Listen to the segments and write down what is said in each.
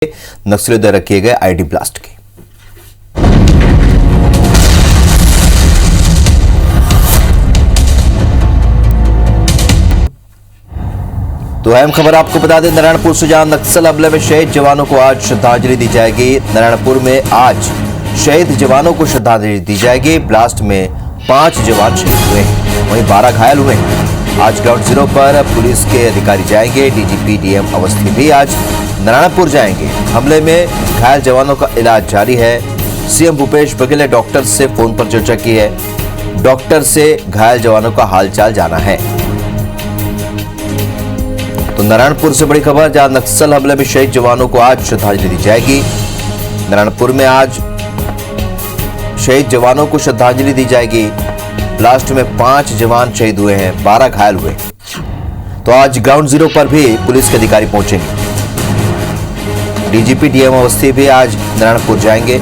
नक्सलियों द्वारा किए गए आईडी ब्लास्ट की। तो अहम खबर आपको बता दें, नारायणपुर से जहां नक्सल हमले में शहीद जवानों को आज श्रद्धांजलि दी जाएगी। नारायणपुर में आज शहीद जवानों को श्रद्धांजलि दी जाएगी। ब्लास्ट में 5 जवान शहीद हुए हैं, वहीं 12 घायल हुए हैं। आज ग्राउंड जीरो पर पुलिस के अधिकारी जाएंगे। डीजीपी डीएम अवस्थी भी आज नारायणपुर जाएंगे। हमले में घायल जवानों का इलाज जारी है। सीएम भूपेश बघेल ने डॉक्टर से फोन पर चर्चा की है। डॉक्टर से घायल जवानों का हालचाल जाना है। तो नारायणपुर से बड़ी खबर, जहां नक्सल हमले में शहीद जवानों को आज श्रद्धांजलि दी जाएगी। नारायणपुर में आज शहीद जवानों को श्रद्धांजलि दी जाएगी। ब्लास्ट में 5 जवान शहीद हुए हैं, 12 घायल हुए। तो आज ग्राउंड जीरो पर भी पुलिस के अधिकारी पहुंचेंगे। डीजीपी डीएम अवस्थी भी आज नारायणपुर जाएंगे।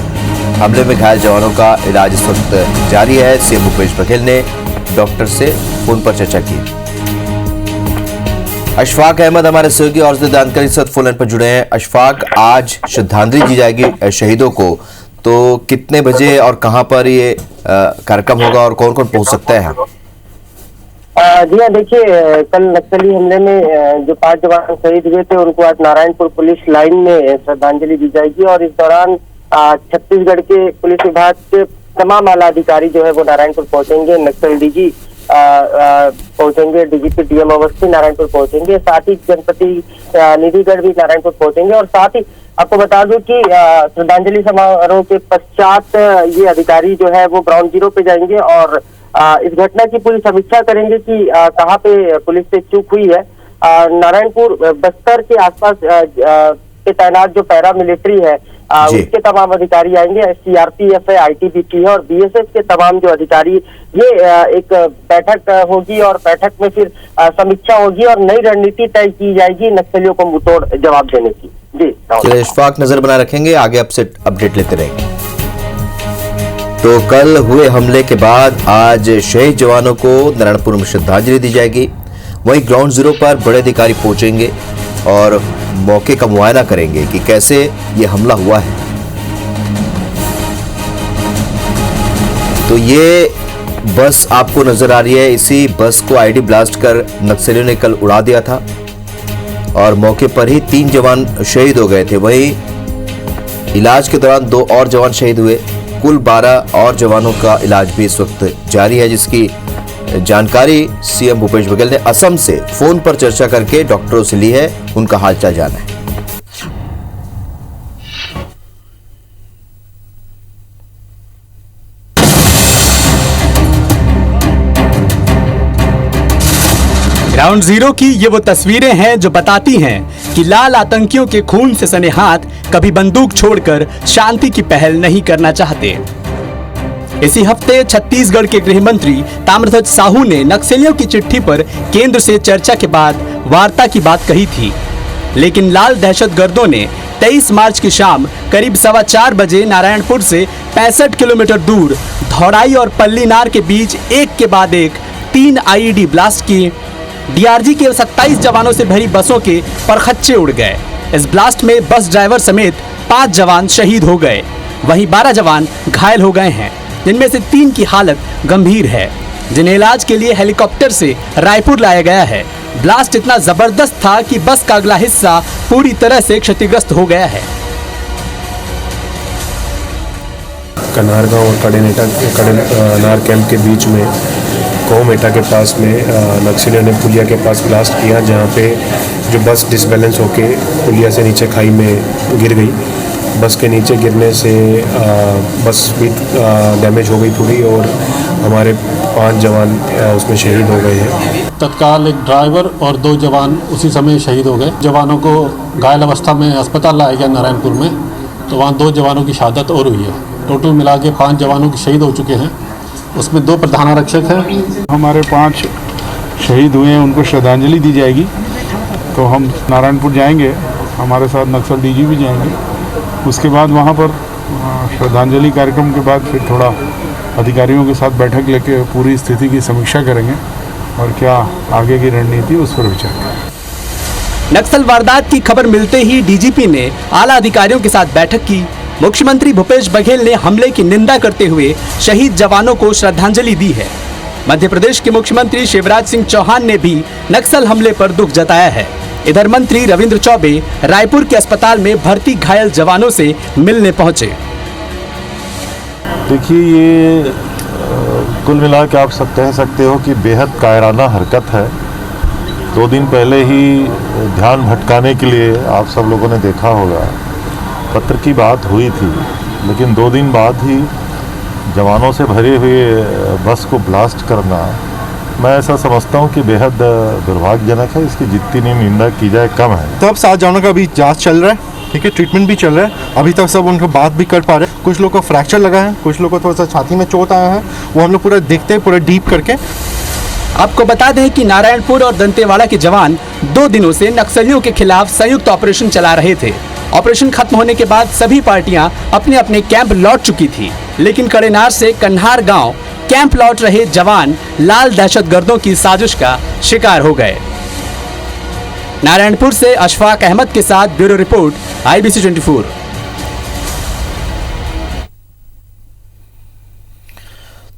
हमले में घायल जवानों का इलाज इस वक्त जारी है। सीएम भूपेश बघेल ने डॉक्टर से फोन पर चर्चा की। अशफाक अहमद हमारे सहयोगी और जानकारी से फोन लाइन पर जुड़े हैं। अशफाक, आज श्रद्धांजलि दी जाएगी शहीदों को, तो कितने बजे और कहां पर ये कार्यक्रम होगा और कौन कौन पहुंच सकता है? जी हाँ, देखिए, कल नक्सली हमले में जो 5 जवान शहीद हुए थे उनको आज नारायणपुर पुलिस लाइन में श्रद्धांजलि दी जाएगी। और इस दौरान छत्तीसगढ़ के पुलिस विभाग के तमाम आला अधिकारी जो है वो नारायणपुर पहुंचेंगे। नक्सल डीजी पहुंचेंगे, डीजीपी डीएम अवस्थी नारायणपुर पहुंचेंगे, साथ ही जनपति निधिगढ़ भी नारायणपुर पहुंचेंगे। और साथ ही आपको बता दूं कि श्रद्धांजलि समारोह के पश्चात ये अधिकारी जो है वो ग्राउंड जीरो पे जाएंगे और इस घटना की पूरी समीक्षा करेंगे कि कहाँ पे पुलिस से चूक हुई है। नारायणपुर बस्तर के आसपास के तैनात जो पैरा मिलिट्री है उसके तमाम अधिकारी आएंगे। सीआरपीएफ है, आईटीबीपी है और बीएसएफ के तमाम जो अधिकारी, ये एक बैठक होगी और बैठक में फिर समीक्षा होगी और नई रणनीति तय की जाएगी नक्सलियों को मुंहतोड़ जवाब देने की। जी इशफाक, नजर बनाए रखेंगे, आगे आपसे अपडेट लेते रहेंगे। तो कल हुए हमले के बाद आज शहीद जवानों को नारायणपुर में श्रद्धांजलि दी जाएगी। वहीं ग्राउंड जीरो पर बड़े अधिकारी पहुंचेंगे और मौके का मुआयना करेंगे कि कैसे ये हमला हुआ है। तो ये बस आपको नजर आ रही है, इसी बस को आईडी ब्लास्ट कर नक्सलियों ने कल उड़ा दिया था और मौके पर ही 3 जवान शहीद हो गए थे। वहीं इलाज के दौरान 2 और जवान शहीद हुए। कुल 12 और जवानों का इलाज भी इस वक्त जारी है, जिसकी जानकारी सीएम भूपेश बघेल ने असम से फोन पर चर्चा करके डॉक्टरों से ली है। उनका हालचाल जाना है। ग्राउंड जीरो की ये वो तस्वीरें हैं जो बताती हैं कि लाल आतंकियों के खून से सने हाथ कभी बंदूक छोड़कर शांति की पहल नहीं करना चाहते। इसी हफ्ते छत्तीसगढ़ के गृह मंत्री ताम्रध्वज साहू ने नक्सलियों की चिट्ठी पर केंद्र से चर्चा के बाद वार्ता की बात कही थी, लेकिन लाल दहशतगर्दों ने 23 मार्च की शाम करीब 4:15 बजे नारायणपुर से 65 किलोमीटर दूर धौड़ाई और पल्लीनार के बीच एक के बाद एक 3 आईईडी ब्लास्ट किए। डीआरजी के 27 जवानों से भरी बसों के परखच्चे उड़ गए। इस ब्लास्ट में बस ड्राइवर समेत 5 जवान शहीद हो गए, वहीं 12 जवान घायल हो गए हैं, जिनमें से 3 की हालत गंभीर है, जिन्हें इलाज के लिए हेलीकॉप्टर से रायपुर लाया गया है। ब्लास्ट इतना जबरदस्त था कि बस का अगला हिस्सा पूरी तरह से क्षतिग्रस्त हो गया है। कनारगांव और कड़ेनार कैंप के बीच में कोमेटा के पास में नक्सलियों ने पुलिया के पास ब्लास्ट किया, जहां पे जो बस डिसबैलेंस होके पुलिया से नीचे खाई में गिर गई। बस के नीचे गिरने से बस भी डैमेज हो गई पूरी और हमारे 5 जवान उसमें शहीद हो गए हैं। तत्काल एक ड्राइवर और 2 जवान उसी समय शहीद हो गए। जवानों को घायल अवस्था में अस्पताल लाया गया नारायणपुर में, तो वहाँ 2 जवानों की शहादत और हुई है। टोटल मिला के 5 जवानों की शहीद हो चुके हैं, उसमें 2 प्रधानारक्षक हैं। हमारे 5 शहीद हुए हैं, उनको श्रद्धांजलि दी जाएगी। तो हम नारायणपुर जाएंगे, हमारे साथ नक्सल डीजी भी जाएंगे। उसके बाद वहाँ पर श्रद्धांजलि कार्यक्रम के बाद फिर थोड़ा अधिकारियों के साथ बैठक लेके पूरी स्थिति की समीक्षा करेंगे और क्या आगे की रणनीति उस पर विचार करेंगे। नक्सल वारदात की खबर मिलते ही डीजीपी ने आला अधिकारियों के साथ बैठक की। मुख्यमंत्री भूपेश बघेल ने हमले की निंदा करते हुए शहीद जवानों को श्रद्धांजलि दी है। मध्य प्रदेश के मुख्यमंत्री शिवराज सिंह चौहान ने भी नक्सल हमले पर दुख जताया है। इधर मंत्री रविंद्र चौबे रायपुर के अस्पताल में भर्ती घायल जवानों से मिलने पहुंचे। देखिए, ये कुल मिला के आप सब कह सकते हो कि बेहद कायराना हरकत है। 2 दिन पहले ही ध्यान भटकाने के लिए आप सब लोगों ने देखा होगा, पत्र की बात हुई थी, लेकिन 2 दिन बाद ही जवानों से भरे हुए बस को ब्लास्ट करना, मैं ऐसा समझता हूँ कि बेहद दुर्भाग्यजनक है। इसकी जितनी निंदा की जाए कम है। तब 7 जवानों का अभी जांच चल रहा है, ठीक है, ट्रीटमेंट भी चल रहा है। अभी तक सब उनको बात भी कर पा रहे हैं। कुछ लोग को फ्रैक्चर लगा है, कुछ लोग को थोड़ा सा छाती में चोट आया है, वो हम लोग पूरा देखते हैं, पूरा डीप करके। आपको बता दें कि नारायणपुर और दंतेवाड़ा के जवान 2 दिनों से नक्सलियों के खिलाफ संयुक्त ऑपरेशन चला रहे थे। ऑपरेशन खत्म होने के बाद सभी पार्टियां अपने अपने कैंप लौट चुकी थी, लेकिन कड़ेनार से कन्हार गांव कैंप लौट रहे जवान लाल दहशतगर्दों की साजिश का शिकार हो गए। नारायणपुर से अशफाक अहमद के साथ ब्यूरो रिपोर्ट, IBC 24।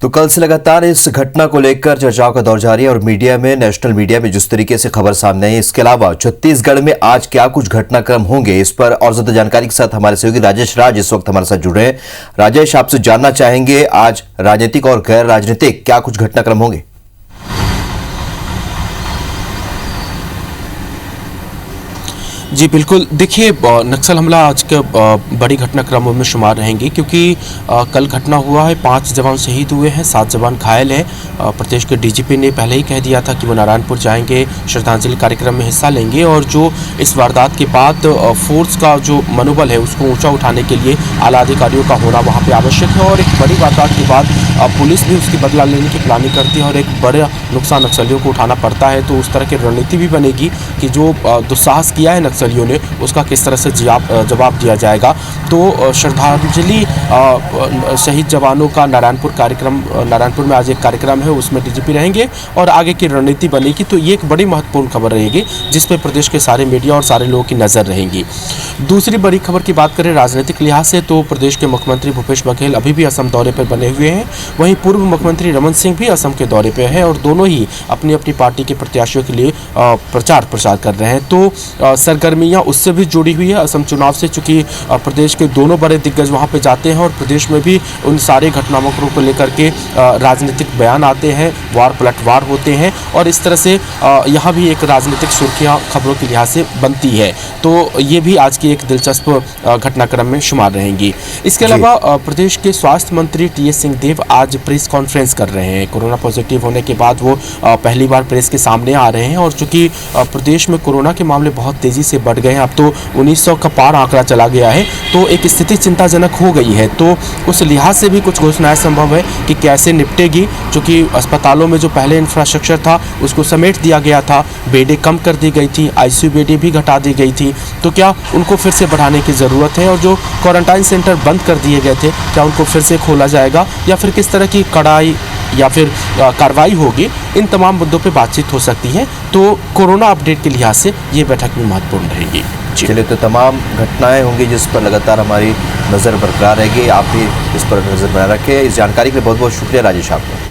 तो कल से लगातार इस घटना को लेकर चर्चाओं का दौर जारी है और मीडिया में, नेशनल मीडिया में जिस तरीके से खबर सामने आई, इसके अलावा छत्तीसगढ़ में आज क्या कुछ घटनाक्रम होंगे, इस पर और ज्यादा जानकारी के साथ हमारे सहयोगी राजेश राज इस वक्त हमारे साथ जुड़े हैं। राजेश, आपसे जानना चाहेंगे आज राजनीतिक और गैर राजनीतिक क्या कुछ घटनाक्रम होंगे? जी बिल्कुल, देखिए नक्सल हमला आज के बड़ी घटनाक्रमों में शुमार रहेंगे, क्योंकि कल घटना हुआ है, 5 जवान शहीद हुए हैं, 7 जवान घायल हैं। प्रदेश के डीजीपी ने पहले ही कह दिया था कि वो नारायणपुर जाएंगे, श्रद्धांजलि कार्यक्रम में हिस्सा लेंगे और जो इस वारदात के बाद फोर्स का जो मनोबल है उसको ऊंचा उठाने के लिए आला अधिकारियों का होना वहाँ पे आवश्यक है। और एक बड़ी वारदात के बाद पुलिस भी उसकी बदला लेने की प्लानिंग करती है और एक बड़ा नुकसान नक्सलियों को उठाना पड़ता है। तो उस तरह की रणनीति भी बनेगी कि जो दुस्साहस किया है नक्सलियों ने उसका किस तरह से जवाब दिया जाएगा। तो श्रद्धांजलि शहीद जवानों का नारायणपुर में आज एक कार्यक्रम है, उसमें डीजीपी रहेंगे और आगे की रणनीति बनेगी। तो ये एक बड़ी महत्वपूर्ण खबर रहेगी जिसपे प्रदेश के सारे मीडिया और सारे लोगों की नज़र रहेंगी। दूसरी बड़ी खबर की बात करें राजनीतिक लिहाज से, तो प्रदेश के मुख्यमंत्री भूपेश बघेल अभी भी असम दौरे पर बने हुए हैं। वहीं पूर्व मुख्यमंत्री रमन सिंह भी असम के दौरे पर है और दोनों ही अपनी अपनी पार्टी के प्रत्याशियों के लिए प्रचार प्रसार कर रहे हैं। तो सरगर्मियाँ उससे भी जुड़ी हुई है असम चुनाव से, चूँकि प्रदेश के दोनों बड़े दिग्गज वहाँ पे जाते हैं और प्रदेश में भी उन सारे घटनाओं को लेकर के राजनीतिक बयान आते हैं, वार पलटवार होते हैं और इस तरह से यहाँ भी एक राजनीतिक सुर्खियाँ खबरों के लिहाज से बनती है। तो ये भी आज की एक दिलचस्प घटनाक्रम में शुमार रहेंगी। इसके अलावा प्रदेश के स्वास्थ्य मंत्री TS सिंहदेव आज प्रेस कॉन्फ्रेंस कर रहे हैं। कोरोना पॉजिटिव होने के बाद वो पहली बार प्रेस के सामने आ रहे हैं और चूँकि प्रदेश में कोरोना के मामले बहुत तेज़ी से बढ़ गए हैं, अब तो 1900 का पार आंकड़ा चला गया है, तो एक स्थिति चिंताजनक हो गई है। तो उस लिहाज से भी कुछ घोषणाएं संभव है कि कैसे निपटेगी, क्योंकि अस्पतालों में जो पहले इंफ्रास्ट्रक्चर था उसको समेट दिया गया था, बेडें कम कर दी गई थी, ICU बेडें भी घटा दी गई थी, तो क्या उनको फिर से बढ़ाने की ज़रूरत है? और जो क्वारंटाइन सेंटर बंद कर दिए गए थे क्या उनको फिर से खोला जाएगा या फिर किस तरह की कड़ाई या फिर कार्रवाई होगी? इन तमाम मुद्दों पे बातचीत हो सकती है। तो कोरोना अपडेट के लिहाज से ये बैठक भी महत्वपूर्ण रहेगी। चलिए, तो तमाम घटनाएं होंगी जिस पर लगातार हमारी नज़र बरकरार रहेगी। आप भी इस पर नज़र बनाए रखें। इस जानकारी के लिए बहुत बहुत शुक्रिया राजेश आपका।